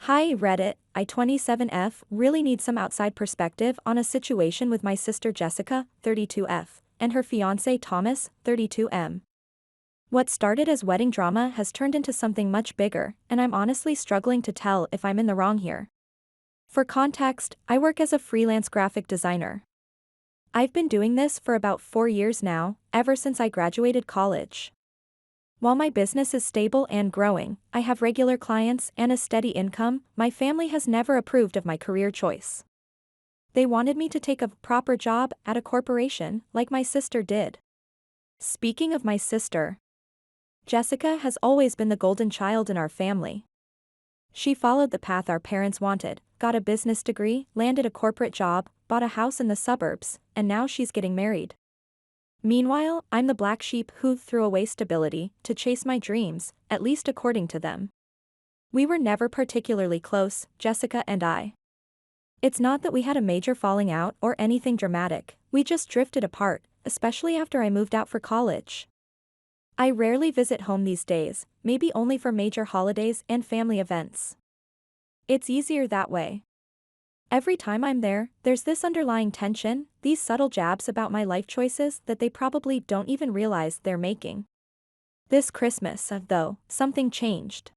Hi Reddit, I27F really need some outside perspective on a situation with my sister Jessica, 32F, and her fiancé Thomas, 32M. What started as wedding drama has turned into something much bigger, and I'm honestly struggling to tell if I'm in the wrong here. For context, I work as a freelance graphic designer. I've been doing this for about 4 years now, ever since I graduated college. While my business is stable and growing, I have regular clients and a steady income. My family has never approved of my career choice. They wanted me to take a proper job at a corporation, like my sister did. Speaking of my sister, Jessica has always been the golden child in our family. She followed the path our parents wanted, got a business degree, landed a corporate job, bought a house in the suburbs, and now she's getting married. Meanwhile, I'm the black sheep who threw away stability to chase my dreams, at least according to them. We were never particularly close, Jessica and I. It's not that we had a major falling out or anything dramatic, we just drifted apart, especially after I moved out for college. I rarely visit home these days, maybe only for major holidays and family events. It's easier that way. Every time I'm there, there's this underlying tension, these subtle jabs about my life choices that they probably don't even realize they're making. This Christmas, though, something changed.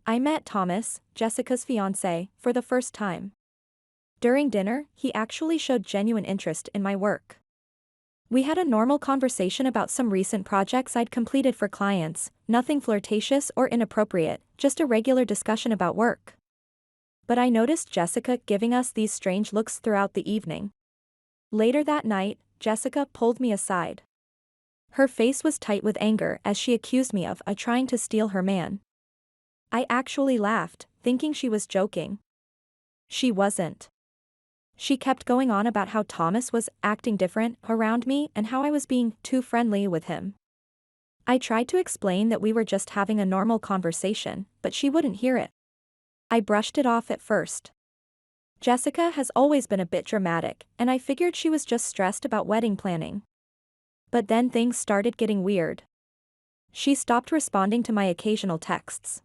I met Thomas, Jessica's fiancé, for the first time. During dinner, he actually showed genuine interest in my work. We had a normal conversation about some recent projects I'd completed for clients, nothing flirtatious or inappropriate, just a regular discussion about work. But I noticed Jessica giving us these strange looks throughout the evening. Later that night, Jessica pulled me aside. Her face was tight with anger as she accused me of trying to steal her man. I actually laughed, thinking she was joking. She wasn't. She kept going on about how Thomas was acting different around me and how I was being too friendly with him. I tried to explain that we were just having a normal conversation, but she wouldn't hear it. I brushed it off at first. Jessica has always been a bit dramatic, and I figured she was just stressed about wedding planning. But then things started getting weird. She stopped responding to my occasional texts.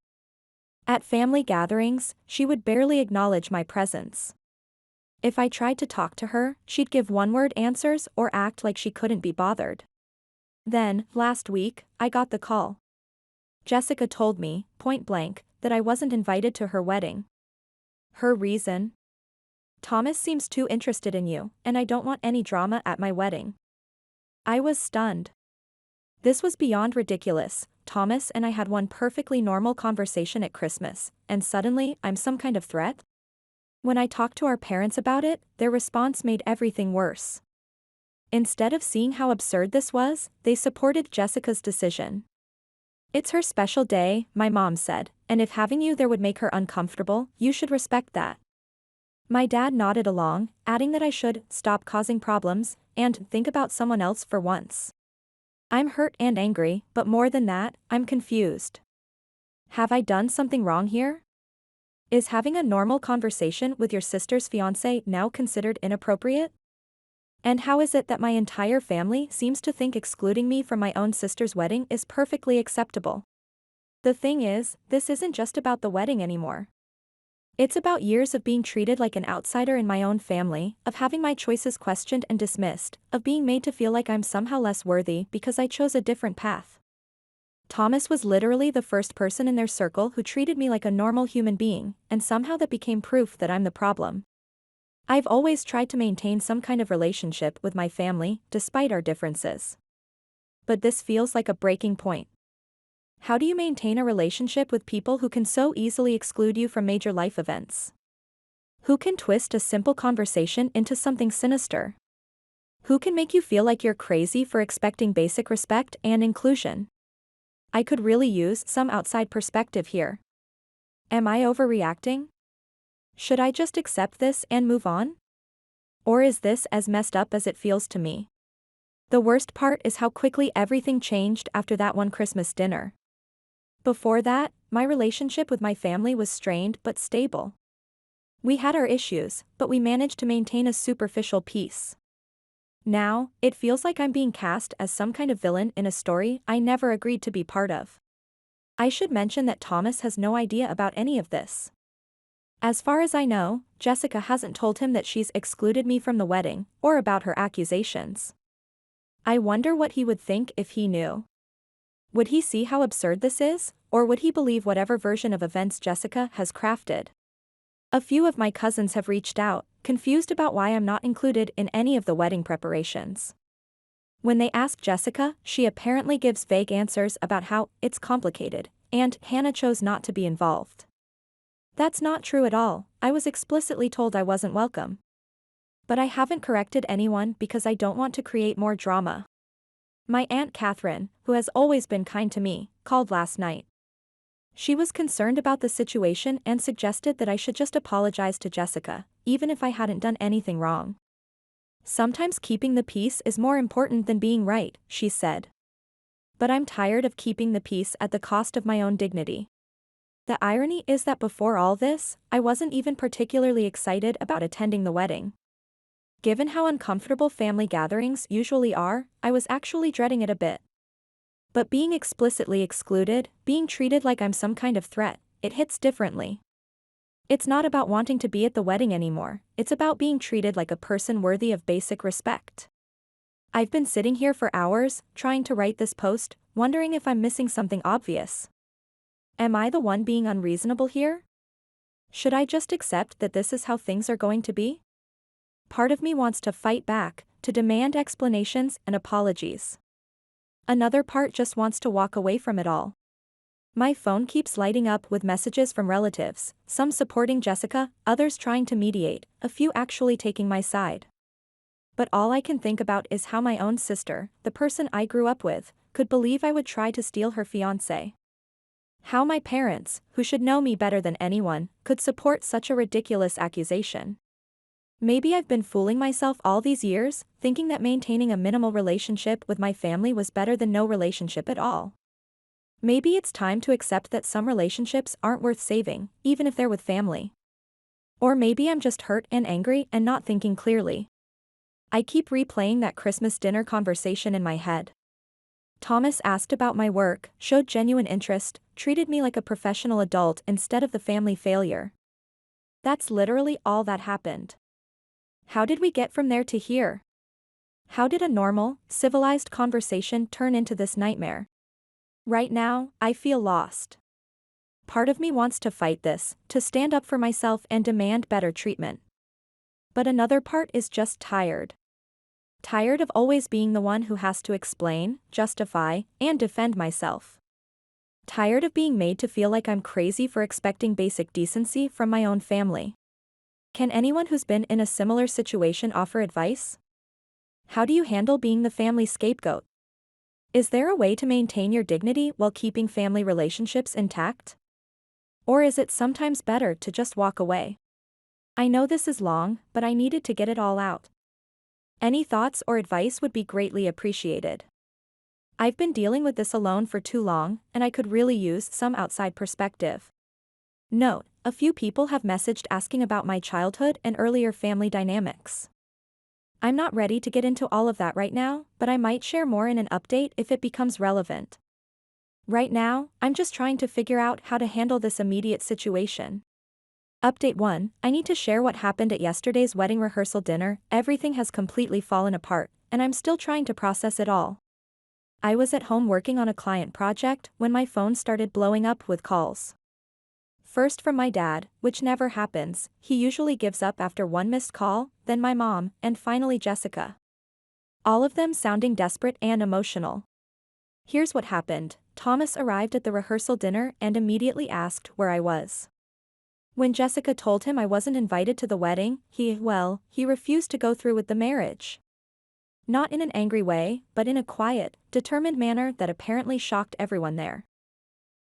At family gatherings, she would barely acknowledge my presence. If I tried to talk to her, she'd give one-word answers or act like she couldn't be bothered. Then, last week, I got the call. Jessica told me, point blank, that I wasn't invited to her wedding. Her reason? Thomas seems too interested in you, and I don't want any drama at my wedding. I was stunned. This was beyond ridiculous. Thomas and I had one perfectly normal conversation at Christmas, and suddenly I'm some kind of threat? When I talked to our parents about it, their response made everything worse. Instead of seeing how absurd this was, they supported Jessica's decision. It's her special day, my mom said, and if having you there would make her uncomfortable, you should respect that. My dad nodded along, adding that I should stop causing problems and think about someone else for once. I'm hurt and angry, but more than that, I'm confused. Have I done something wrong here? Is having a normal conversation with your sister's fiancé now considered inappropriate? And how is it that my entire family seems to think excluding me from my own sister's wedding is perfectly acceptable? The thing is, this isn't just about the wedding anymore. It's about years of being treated like an outsider in my own family, of having my choices questioned and dismissed, of being made to feel like I'm somehow less worthy because I chose a different path. Thomas was literally the first person in their circle who treated me like a normal human being, and somehow that became proof that I'm the problem. I've always tried to maintain some kind of relationship with my family, despite our differences. But this feels like a breaking point. How do you maintain a relationship with people who can so easily exclude you from major life events? Who can twist a simple conversation into something sinister? Who can make you feel like you're crazy for expecting basic respect and inclusion? I could really use some outside perspective here. Am I overreacting? Should I just accept this and move on? Or is this as messed up as it feels to me? The worst part is how quickly everything changed after that one Christmas dinner. Before that, my relationship with my family was strained but stable. We had our issues, but we managed to maintain a superficial peace. Now, it feels like I'm being cast as some kind of villain in a story I never agreed to be part of. I should mention that Thomas has no idea about any of this. As far as I know, Jessica hasn't told him that she's excluded me from the wedding, or about her accusations. I wonder what he would think if he knew. Would he see how absurd this is, or would he believe whatever version of events Jessica has crafted? A few of my cousins have reached out, confused about why I'm not included in any of the wedding preparations. When they ask Jessica, she apparently gives vague answers about how it's complicated, and Hannah chose not to be involved. That's not true at all. I was explicitly told I wasn't welcome. But I haven't corrected anyone because I don't want to create more drama. My Aunt Catherine, who has always been kind to me, called last night. She was concerned about the situation and suggested that I should just apologize to Jessica, even if I hadn't done anything wrong. Sometimes keeping the peace is more important than being right, she said. But I'm tired of keeping the peace at the cost of my own dignity. The irony is that before all this, I wasn't even particularly excited about attending the wedding. Given how uncomfortable family gatherings usually are, I was actually dreading it a bit. But being explicitly excluded, being treated like I'm some kind of threat, it hits differently. It's not about wanting to be at the wedding anymore, it's about being treated like a person worthy of basic respect. I've been sitting here for hours, trying to write this post, wondering if I'm missing something obvious. Am I the one being unreasonable here? Should I just accept that this is how things are going to be? Part of me wants to fight back, to demand explanations and apologies. Another part just wants to walk away from it all. My phone keeps lighting up with messages from relatives, some supporting Jessica, others trying to mediate, a few actually taking my side. But all I can think about is how my own sister, the person I grew up with, could believe I would try to steal her fiancé. How my parents, who should know me better than anyone, could support such a ridiculous accusation. Maybe I've been fooling myself all these years, thinking that maintaining a minimal relationship with my family was better than no relationship at all. Maybe it's time to accept that some relationships aren't worth saving, even if they're with family. Or maybe I'm just hurt and angry and not thinking clearly. I keep replaying that Christmas dinner conversation in my head. Thomas asked about my work, showed genuine interest, treated me like a professional adult instead of the family failure. That's literally all that happened. How did we get from there to here? How did a normal, civilized conversation turn into this nightmare? Right now, I feel lost. Part of me wants to fight this, to stand up for myself and demand better treatment. But another part is just tired. Tired of always being the one who has to explain, justify, and defend myself. Tired of being made to feel like I'm crazy for expecting basic decency from my own family. Can anyone who's been in a similar situation offer advice? How do you handle being the family scapegoat? Is there a way to maintain your dignity while keeping family relationships intact? Or is it sometimes better to just walk away? I know this is long, but I needed to get it all out. Any thoughts or advice would be greatly appreciated. I've been dealing with this alone for too long, and I could really use some outside perspective. Note, a few people have messaged asking about my childhood and earlier family dynamics. I'm not ready to get into all of that right now, but I might share more in an update if it becomes relevant. Right now, I'm just trying to figure out how to handle this immediate situation. Update 1, I need to share what happened at yesterday's wedding rehearsal dinner. Everything has completely fallen apart, and I'm still trying to process it all. I was at home working on a client project when my phone started blowing up with calls. First from my dad, which never happens, he usually gives up after one missed call, then my mom, and finally Jessica. All of them sounding desperate and emotional. Here's what happened. Thomas arrived at the rehearsal dinner and immediately asked where I was. When Jessica told him I wasn't invited to the wedding, he refused to go through with the marriage. Not in an angry way, but in a quiet, determined manner that apparently shocked everyone there.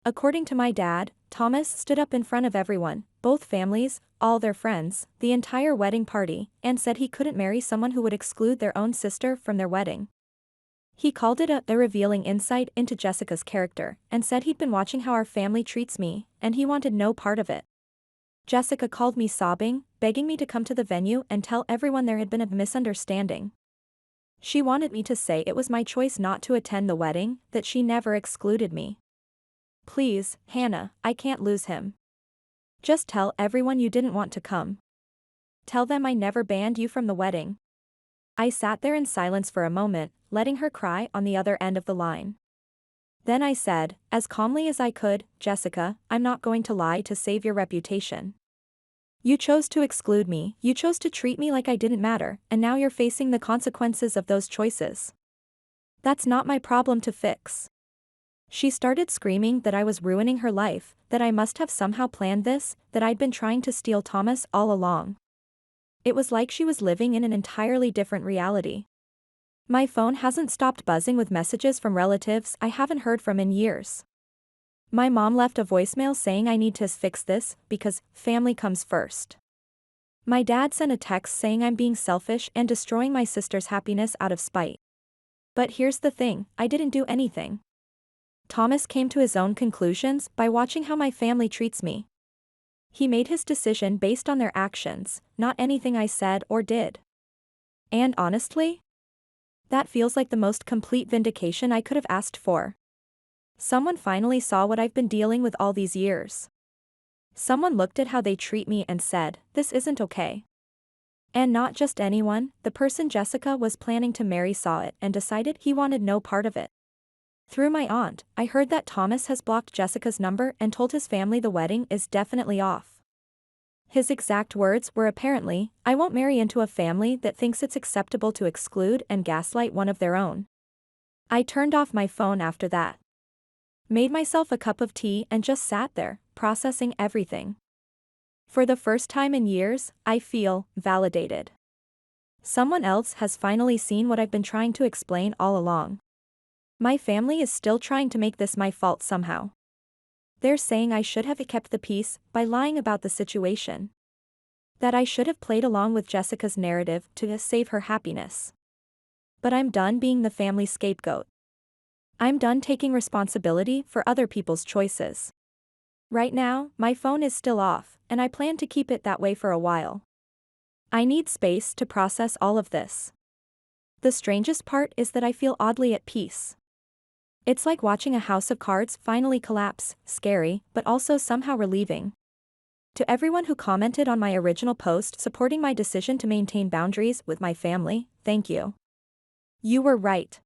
According to my dad, Thomas stood up in front of everyone, both families, all their friends, the entire wedding party, and said he couldn't marry someone who would exclude their own sister from their wedding. He called it a revealing insight into Jessica's character, and said he'd been watching how our family treats me, and he wanted no part of it. Jessica called me sobbing, begging me to come to the venue and tell everyone there had been a misunderstanding. She wanted me to say it was my choice not to attend the wedding, that she never excluded me. Please, Hannah, I can't lose him. Just tell everyone you didn't want to come. Tell them I never banned you from the wedding. I sat there in silence for a moment, letting her cry on the other end of the line. Then I said, as calmly as I could, Jessica, I'm not going to lie to save your reputation. You chose to exclude me, you chose to treat me like I didn't matter, and now you're facing the consequences of those choices. That's not my problem to fix. She started screaming that I was ruining her life, that I must have somehow planned this, that I'd been trying to steal Thomas all along. It was like she was living in an entirely different reality. My phone hasn't stopped buzzing with messages from relatives I haven't heard from in years. My mom left a voicemail saying I need to fix this because family comes first. My dad sent a text saying I'm being selfish and destroying my sister's happiness out of spite. But here's the thing, I didn't do anything. Thomas came to his own conclusions by watching how my family treats me. He made his decision based on their actions, not anything I said or did. And honestly, that feels like the most complete vindication I could have asked for. Someone finally saw what I've been dealing with all these years. Someone looked at how they treat me and said, this isn't okay. And not just anyone, the person Jessica was planning to marry saw it and decided he wanted no part of it. Through my aunt, I heard that Thomas has blocked Jessica's number and told his family the wedding is definitely off. His exact words were apparently, I won't marry into a family that thinks it's acceptable to exclude and gaslight one of their own. I turned off my phone after that. Made myself a cup of tea and just sat there, processing everything. For the first time in years, I feel validated. Someone else has finally seen what I've been trying to explain all along. My family is still trying to make this my fault somehow. They're saying I should have kept the peace by lying about the situation. That I should have played along with Jessica's narrative to save her happiness. But I'm done being the family scapegoat. I'm done taking responsibility for other people's choices. Right now, my phone is still off, and I plan to keep it that way for a while. I need space to process all of this. The strangest part is that I feel oddly at peace. It's like watching a house of cards finally collapse, scary, but also somehow relieving. To everyone who commented on my original post supporting my decision to maintain boundaries with my family, thank you. You were right.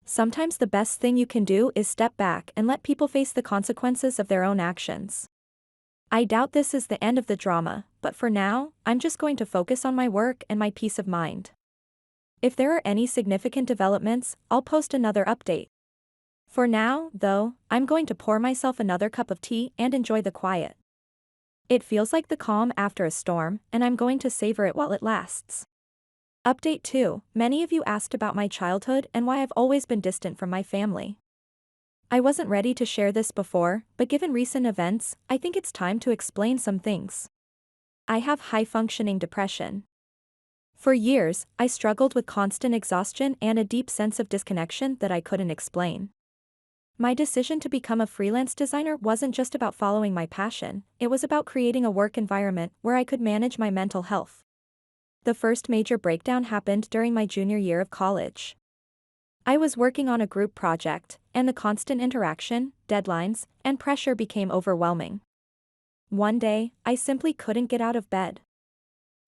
Sometimes the best thing you can do is step back and let people face the consequences of their own actions. I doubt this is the end of the drama, but for now, I'm just going to focus on my work and my peace of mind. If there are any significant developments, I'll post another update. For now, though, I'm going to pour myself another cup of tea and enjoy the quiet. It feels like the calm after a storm, and I'm going to savor it while it lasts. Update 2. Many of you asked about my childhood and why I've always been distant from my family. I wasn't ready to share this before, but given recent events, I think it's time to explain some things. I have high-functioning depression. For years, I struggled with constant exhaustion and a deep sense of disconnection that I couldn't explain. My decision to become a freelance designer wasn't just about following my passion, it was about creating a work environment where I could manage my mental health. The first major breakdown happened during my junior year of college. I was working on a group project, and the constant interaction, deadlines, and pressure became overwhelming. One day, I simply couldn't get out of bed.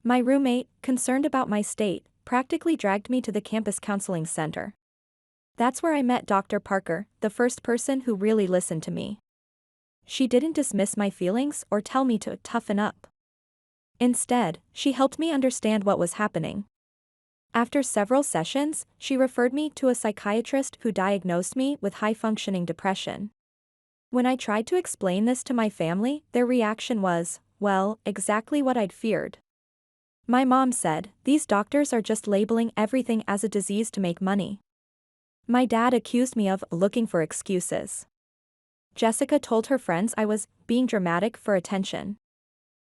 My roommate, concerned about my state, practically dragged me to the campus counseling center. That's where I met Dr. Parker, the first person who really listened to me. She didn't dismiss my feelings or tell me to toughen up. Instead, she helped me understand what was happening. After several sessions, she referred me to a psychiatrist who diagnosed me with high-functioning depression. When I tried to explain this to my family, their reaction was, well, exactly what I'd feared. My mom said, these doctors are just labeling everything as a disease to make money. My dad accused me of looking for excuses. Jessica told her friends I was being dramatic for attention.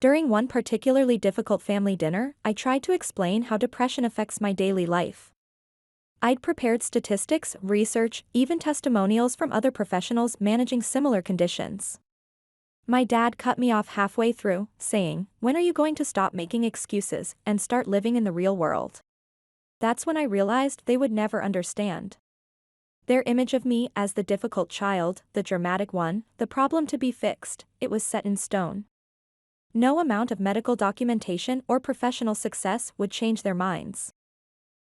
During one particularly difficult family dinner, I tried to explain how depression affects my daily life. I'd prepared statistics, research, even testimonials from other professionals managing similar conditions. My dad cut me off halfway through, saying, when are you going to stop making excuses and start living in the real world? That's when I realized they would never understand. Their image of me as the difficult child, the dramatic one, the problem to be fixed, it was set in stone. No amount of medical documentation or professional success would change their minds.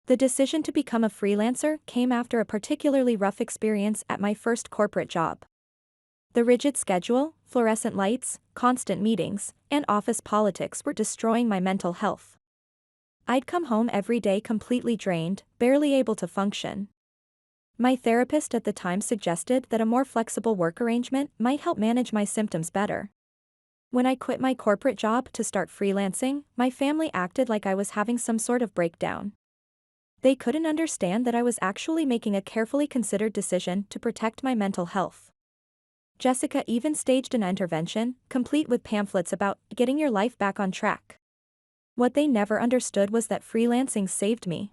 The decision to become a freelancer came after a particularly rough experience at my first corporate job. The rigid schedule, fluorescent lights, constant meetings, and office politics were destroying my mental health. I'd come home every day completely drained, barely able to function. My therapist at the time suggested that a more flexible work arrangement might help manage my symptoms better. When I quit my corporate job to start freelancing, my family acted like I was having some sort of breakdown. They couldn't understand that I was actually making a carefully considered decision to protect my mental health. Jessica even staged an intervention, complete with pamphlets about getting your life back on track. What they never understood was that freelancing saved me.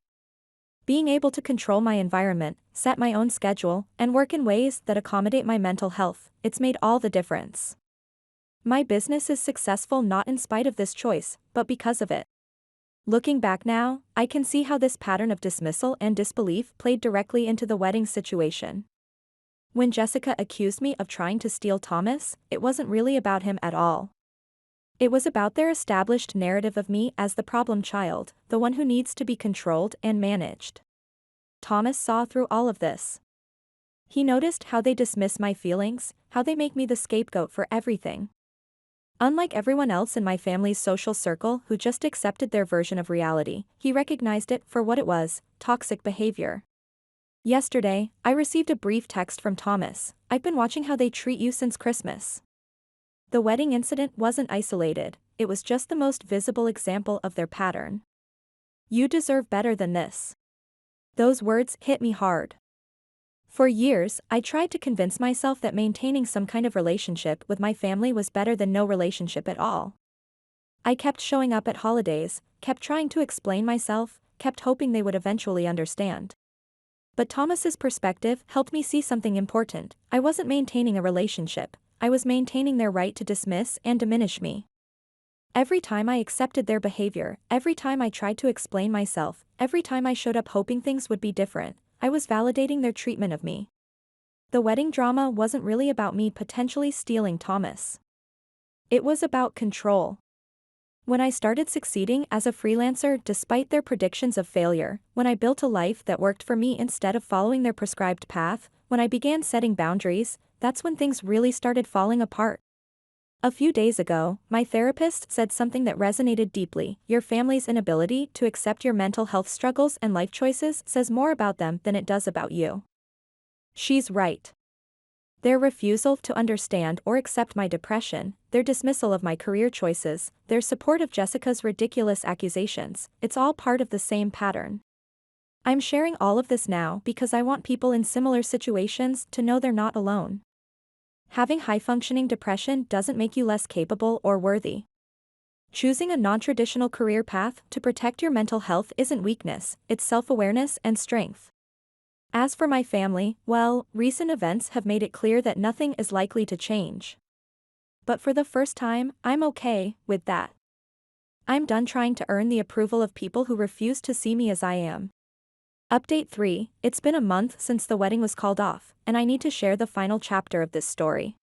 Being able to control my environment, set my own schedule, and work in ways that accommodate my mental health, it's made all the difference. My business is successful not in spite of this choice, but because of it. Looking back now, I can see how this pattern of dismissal and disbelief played directly into the wedding situation. When Jessica accused me of trying to steal Thomas, it wasn't really about him at all. It was about their established narrative of me as the problem child, the one who needs to be controlled and managed. Thomas saw through all of this. He noticed how they dismiss my feelings, how they make me the scapegoat for everything. Unlike everyone else in my family's social circle who just accepted their version of reality, he recognized it for what it was: toxic behavior. Yesterday, I received a brief text from Thomas. "I've been watching how they treat you since Christmas." The wedding incident wasn't isolated, it was just the most visible example of their pattern. "You deserve better than this." Those words hit me hard. For years, I tried to convince myself that maintaining some kind of relationship with my family was better than no relationship at all. I kept showing up at holidays, kept trying to explain myself, kept hoping they would eventually understand. But Thomas's perspective helped me see something important. I wasn't maintaining a relationship, I was maintaining their right to dismiss and diminish me. Every time I accepted their behavior, every time I tried to explain myself, every time I showed up hoping things would be different, I was validating their treatment of me. The wedding drama wasn't really about me potentially stealing Thomas. It was about control. When I started succeeding as a freelancer despite their predictions of failure, when I built a life that worked for me instead of following their prescribed path, when I began setting boundaries, that's when things really started falling apart. A few days ago, my therapist said something that resonated deeply. Your family's inability to accept your mental health struggles and life choices says more about them than it does about you. She's right. Their refusal to understand or accept my depression, their dismissal of my career choices, their support of Jessica's ridiculous accusations, it's all part of the same pattern. I'm sharing all of this now because I want people in similar situations to know they're not alone. Having high-functioning depression doesn't make you less capable or worthy. Choosing a non-traditional career path to protect your mental health isn't weakness, it's self-awareness and strength. As for my family, well, recent events have made it clear that nothing is likely to change. But for the first time, I'm okay with that. I'm done trying to earn the approval of people who refuse to see me as I am. Update 3, it's been a month since the wedding was called off, and I need to share the final chapter of this story.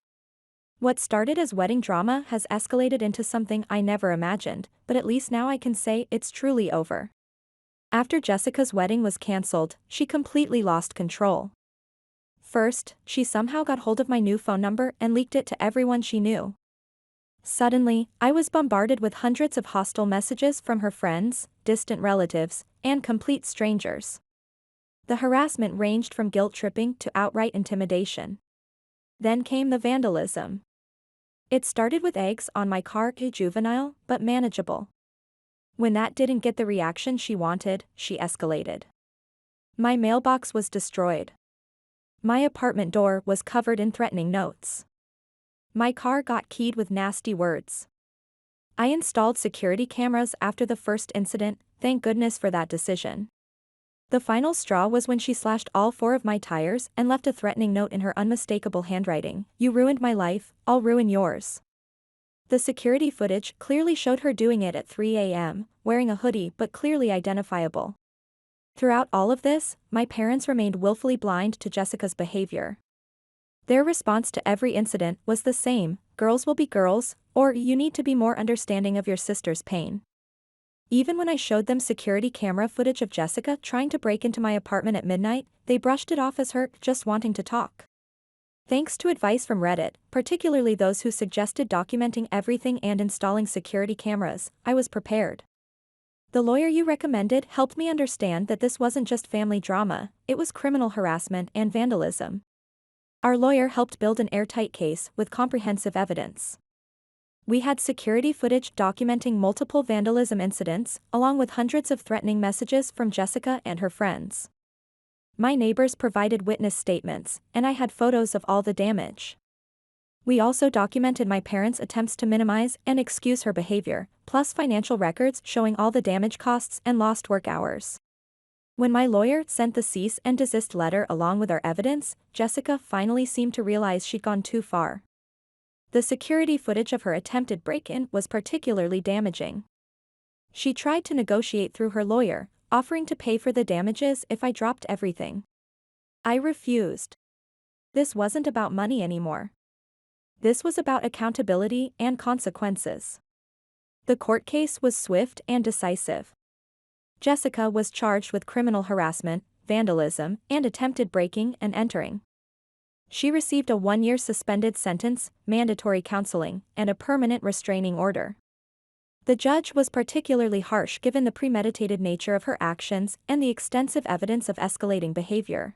What started as wedding drama has escalated into something I never imagined, but at least now I can say it's truly over. After Jessica's wedding was cancelled, she completely lost control. First, she somehow got hold of my new phone number and leaked it to everyone she knew. Suddenly, I was bombarded with hundreds of hostile messages from her friends, distant relatives, and complete strangers. The harassment ranged from guilt-tripping to outright intimidation. Then came the vandalism. It started with eggs on my car, juvenile, but manageable. When that didn't get the reaction she wanted, she escalated. My mailbox was destroyed. My apartment door was covered in threatening notes. My car got keyed with nasty words. I installed security cameras after the first incident, thank goodness for that decision. The final straw was when she slashed all 4 of my tires and left a threatening note in her unmistakable handwriting: "You ruined my life, I'll ruin yours." The security footage clearly showed her doing it at 3 a.m., wearing a hoodie but clearly identifiable. Throughout all of this, my parents remained willfully blind to Jessica's behavior. Their response to every incident was the same: girls will be girls, or you need to be more understanding of your sister's pain. Even when I showed them security camera footage of Jessica trying to break into my apartment at midnight, they brushed it off as her just wanting to talk. Thanks to advice from Reddit, particularly those who suggested documenting everything and installing security cameras, I was prepared. The lawyer you recommended helped me understand that this wasn't just family drama, it was criminal harassment and vandalism. Our lawyer helped build an airtight case with comprehensive evidence. We had security footage documenting multiple vandalism incidents, along with hundreds of threatening messages from Jessica and her friends. My neighbors provided witness statements, and I had photos of all the damage. We also documented my parents' attempts to minimize and excuse her behavior, plus financial records showing all the damage costs and lost work hours. When my lawyer sent the cease and desist letter along with our evidence, Jessica finally seemed to realize she'd gone too far. The security footage of her attempted break-in was particularly damaging. She tried to negotiate through her lawyer, offering to pay for the damages if I dropped everything. I refused. This wasn't about money anymore. This was about accountability and consequences. The court case was swift and decisive. Jessica was charged with criminal harassment, vandalism, and attempted breaking and entering. She received a 1-year suspended sentence, mandatory counseling, and a permanent restraining order. The judge was particularly harsh given the premeditated nature of her actions and the extensive evidence of escalating behavior.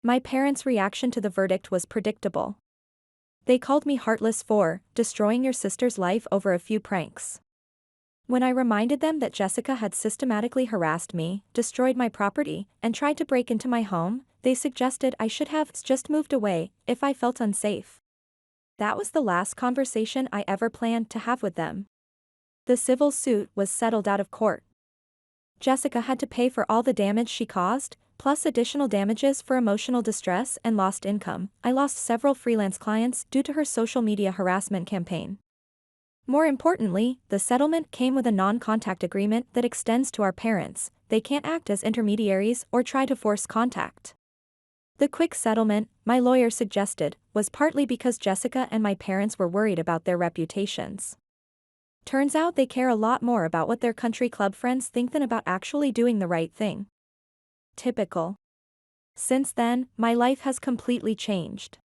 My parents' reaction to the verdict was predictable. They called me heartless for destroying your sister's life over a few pranks. When I reminded them that Jessica had systematically harassed me, destroyed my property, and tried to break into my home, they suggested I should have just moved away if I felt unsafe. That was the last conversation I ever planned to have with them. The civil suit was settled out of court. Jessica had to pay for all the damage she caused, plus additional damages for emotional distress and lost income. I lost several freelance clients due to her social media harassment campaign. More importantly, the settlement came with a non-contact agreement that extends to our parents. They can't act as intermediaries or try to force contact. The quick settlement, my lawyer suggested, was partly because Jessica and my parents were worried about their reputations. Turns out they care a lot more about what their country club friends think than about actually doing the right thing. Typical. Since then, my life has completely changed.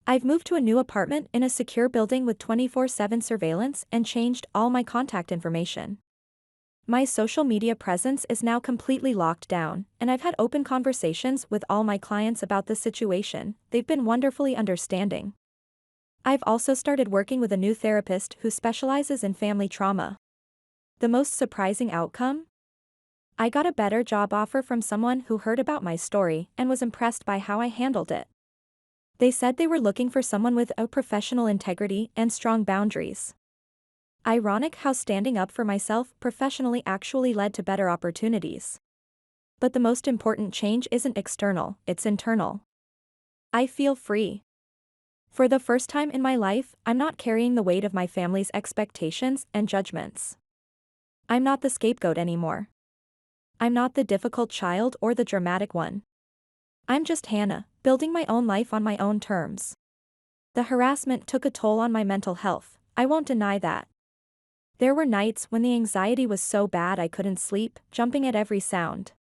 I've moved to a new apartment in a secure building with 24/7 surveillance and changed all my contact information. My social media presence is now completely locked down, and I've had open conversations with all my clients about the situation. They've been wonderfully understanding. I've also started working with a new therapist who specializes in family trauma. The most surprising outcome? I got a better job offer from someone who heard about my story and was impressed by how I handled it. They said they were looking for someone with a professional integrity and strong boundaries. Ironic how standing up for myself professionally actually led to better opportunities. But the most important change isn't external, it's internal. I feel free. For the first time in my life, I'm not carrying the weight of my family's expectations and judgments. I'm not the scapegoat anymore. I'm not the difficult child or the dramatic one. I'm just Hannah, building my own life on my own terms. The harassment took a toll on my mental health, I won't deny that. There were nights when the anxiety was so bad I couldn't sleep, jumping at every sound.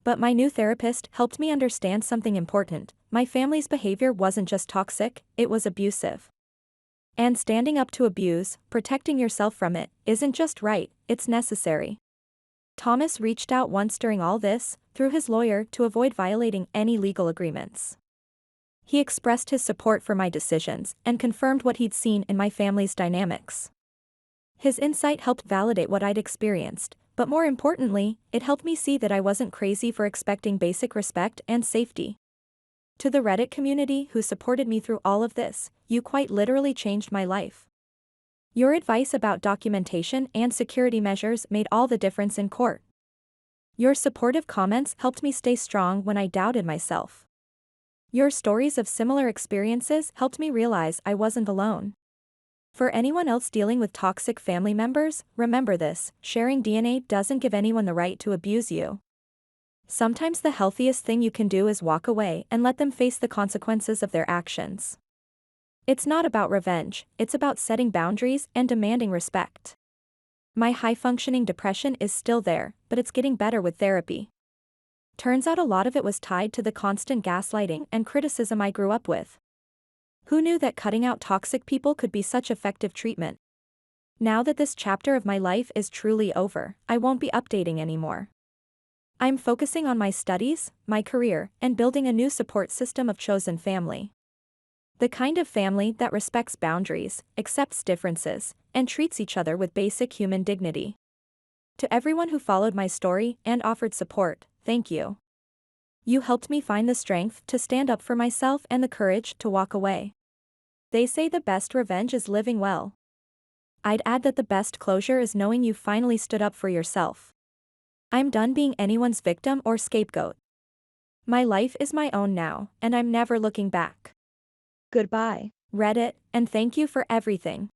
But my new therapist helped me understand something important: my family's behavior wasn't just toxic, it was abusive. And standing up to abuse, protecting yourself from it, isn't just right, it's necessary. Thomas reached out once during all this, through his lawyer, to avoid violating any legal agreements. He expressed his support for my decisions and confirmed what he'd seen in my family's dynamics. His insight helped validate what I'd experienced, but more importantly, it helped me see that I wasn't crazy for expecting basic respect and safety. To the Reddit community who supported me through all of this, you quite literally changed my life. Your advice about documentation and security measures made all the difference in court. Your supportive comments helped me stay strong when I doubted myself. Your stories of similar experiences helped me realize I wasn't alone. For anyone else dealing with toxic family members, remember this: sharing DNA doesn't give anyone the right to abuse you. Sometimes the healthiest thing you can do is walk away and let them face the consequences of their actions. It's not about revenge, it's about setting boundaries and demanding respect. My high-functioning depression is still there, but it's getting better with therapy. Turns out a lot of it was tied to the constant gaslighting and criticism I grew up with. Who knew that cutting out toxic people could be such effective treatment? Now that this chapter of my life is truly over, I won't be updating anymore. I'm focusing on my studies, my career, and building a new support system of chosen family. The kind of family that respects boundaries, accepts differences, and treats each other with basic human dignity. To everyone who followed my story and offered support, thank you. You helped me find the strength to stand up for myself and the courage to walk away. They say the best revenge is living well. I'd add that the best closure is knowing you finally stood up for yourself. I'm done being anyone's victim or scapegoat. My life is my own now, and I'm never looking back. Goodbye, Reddit, and thank you for everything.